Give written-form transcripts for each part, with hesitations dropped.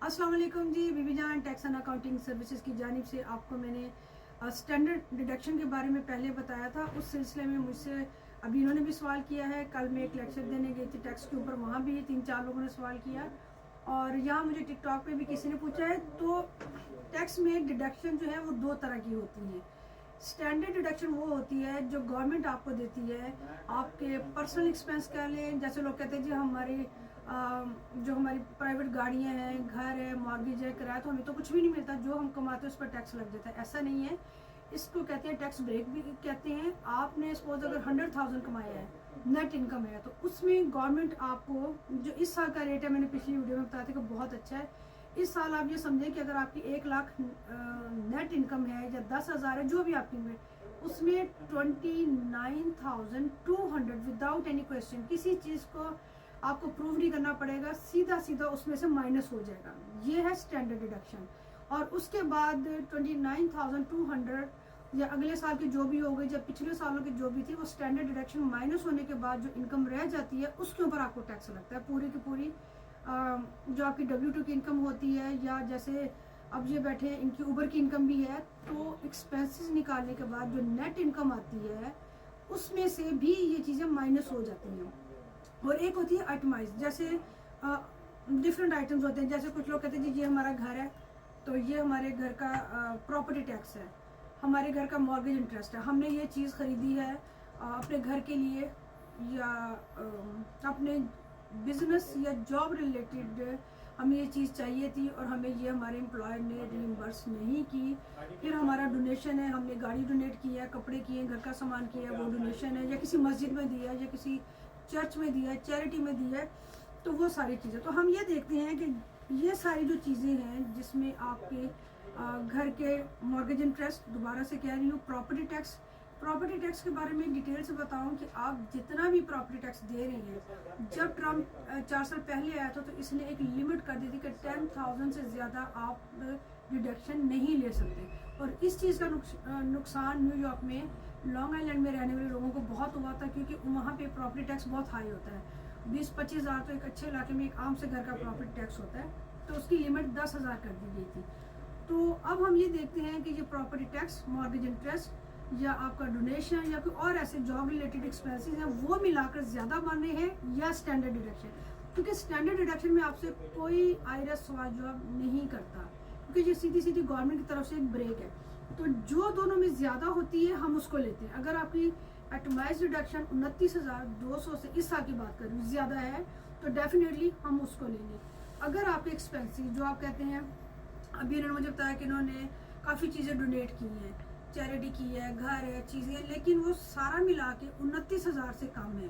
अस्सलाम वालेकुम जी। बीबी जान टैक्स एंड अकाउंटिंग सर्विसेज की जानिब से आपको मैंने स्टैंडर्ड डिडक्शन के बारे में पहले बताया था। उस सिलसिले में मुझसे अभी इन्होंने भी सवाल किया है। कल मैं एक लेक्चर देने गई थी टैक्स के ऊपर, वहाँ भी 3-4 लोगों ने सवाल किया और यहाँ मुझे टिकटॉक पे भी किसी ने पूछा है। तो टैक्स में डिडक्शन जो है वो दो तरह की होती है। स्टैंडर्ड डिडक्शन वो होती है जो गवर्नमेंट आपको देती है, आपके पर्सनल एक्सपेंस कह लें। जैसे लोग कहते हैं जी हमारी जो हमारी प्राइवेट गाड़ियाँ हैं, घर है, मॉर्गेज है, किराया, तो हमें तो कुछ भी नहीं मिलता, जो हम कमाते हैं उस पर टैक्स लग जाता है। ऐसा नहीं है, इसको कहते हैं टैक्स ब्रेक भी कहते हैं। आपने सपोज अगर 100,000 कमाया है, नेट इनकम है, तो उसमें गवर्नमेंट आपको जो इस साल का रेट है, मैंने पिछली वीडियो में बताया था कि बहुत अच्छा है। इस साल आप ये समझें कि अगर आपकी 1 लाख नेट इनकम है या 10,000 है, जो भी आपकी में, उसमें 29,200 विदाउट एनी क्वेश्चन, किसी चीज़ को आपको प्रूव नहीं करना पड़ेगा, सीधा सीधा उसमें से माइनस हो जाएगा। ये है स्टैंडर्ड डिडक्शन। और उसके बाद 29,200 या अगले साल की जो भी हो गई, या पिछले सालों की जो भी थी, वो स्टैंडर्ड डिडक्शन माइनस होने के बाद जो इनकम रह जाती है उसके ऊपर आपको टैक्स लगता है। पूरी की पूरी जो आपकी W2 की इनकम होती है, या जैसे अब ये बैठे हैं इनकी ऊबर की इनकम भी है, तो एक्सपेंसेस निकालने के बाद जो नेट इनकम आती है उसमें से भी ये चीज़ें माइनस हो जाती हैं। और एक होती है आइटमाइज, जैसे डिफरेंट आइटम्स होते हैं। जैसे कुछ लोग कहते हैं जी ये हमारा घर है, तो ये हमारे घर का प्रॉपर्टी टैक्स है, हमारे घर का मॉर्गेज इंटरेस्ट है, हमने ये चीज़ खरीदी है अपने घर के लिए या अपने बिजनेस या जॉब रिलेटेड, हमें ये चीज़ चाहिए थी और हमें ये हमारे एम्प्लॉयर ने रिइम्बर्स नहीं की। फिर हमारा डोनेशन है, हमने गाड़ी डोनेट की है, कपड़े किए, घर का सामान किया है, वो डोनेशन है, या किसी मस्जिद में दिया है, या किसी चर्च में दिया है, चैरिटी में दिया है, तो वो सारी चीज़ें। तो हम ये देखते हैं कि ये सारी जो चीज़ें हैं जिसमें आपके घर के मॉर्गेज इंटरेस्ट, दोबारा से कह रही हूँ, प्रॉपर्टी टैक्स के बारे में डिटेल से बताऊं कि आप जितना भी प्रॉपर्टी टैक्स दे रही हैं, जब ट्रम्प 4 साल पहले आया था तो इसने एक लिमिट कर दी थी कि 10,000 से ज़्यादा आप डिडक्शन नहीं ले सकते। और इस चीज़ का नुकसान न्यूयॉर्क में, लॉन्ग आइलैंड में रहने वाले लोगों को बहुत हुआ था, क्योंकि वहाँ पे प्रॉपर्टी टैक्स बहुत हाई होता है। 20-25 हज़ार तो एक अच्छे इलाके में एक आम से घर का प्रॉपर्टी टैक्स होता है, तो उसकी लिमिट 10,000 कर दी गई थी। तो अब हम ये देखते हैं कि ये प्रॉपर्टी टैक्स, मॉर्गेज इंटरेस्ट या आपका डोनेशन या कोई और ऐसे जॉब रिलेटेड एक्सपेंसेस हैं, वो मिलाकर ज़्यादा बन रहे हैं या स्टैंडर्ड डिडक्शन। क्योंकि स्टैंडर्ड डिडक्शन में आपसे कोई आईआरएस सवाल जवाब नहीं करता, क्योंकि ये सीधी सीधी गवर्नमेंट की तरफ से एक ब्रेक है। तो जो दोनों में ज़्यादा होती है हम उसको लेते हैं। अगर आपकी एटमाइज डिडक्शन 29,200 से, इस साल की बात करूँ, ज़्यादा है, तो डेफिनेटली हम उसको लेंगे। अगर आपके एक्सपेंसिव जो आप कहते हैं, अभी इन्होंने मुझे बताया कि इन्होंने काफ़ी चीज़ें डोनेट की हैं, चैरिटी की है, घर है, चीज़ें, लेकिन वो सारा मिला के 29,000 से कम है,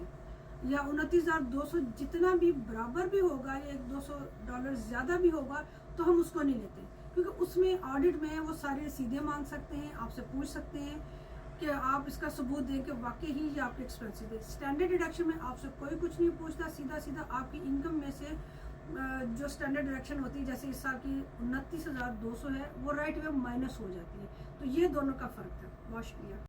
या 29,200, जितना भी बराबर भी होगा या $100-200 ज़्यादा भी होगा, तो हम उसको नहीं लेते। क्योंकि उसमें ऑडिट में वो सारी रसीदें मांग सकते हैं, आपसे पूछ सकते हैं कि आप इसका सबूत दें कि वाकई ही ये आपके एक्सपेंसिव है। स्टैंडर्ड डिडक्शन में आपसे कोई कुछ नहीं पूछता, सीधा सीधा आपकी इनकम में से जो स्टैंडर्ड डिडक्शन होती है, जैसे इस साल की 29,200 है, वो राइट वे माइनस हो जाती है। तो ये दोनों का फ़र्क है। बहुत शुक्रिया।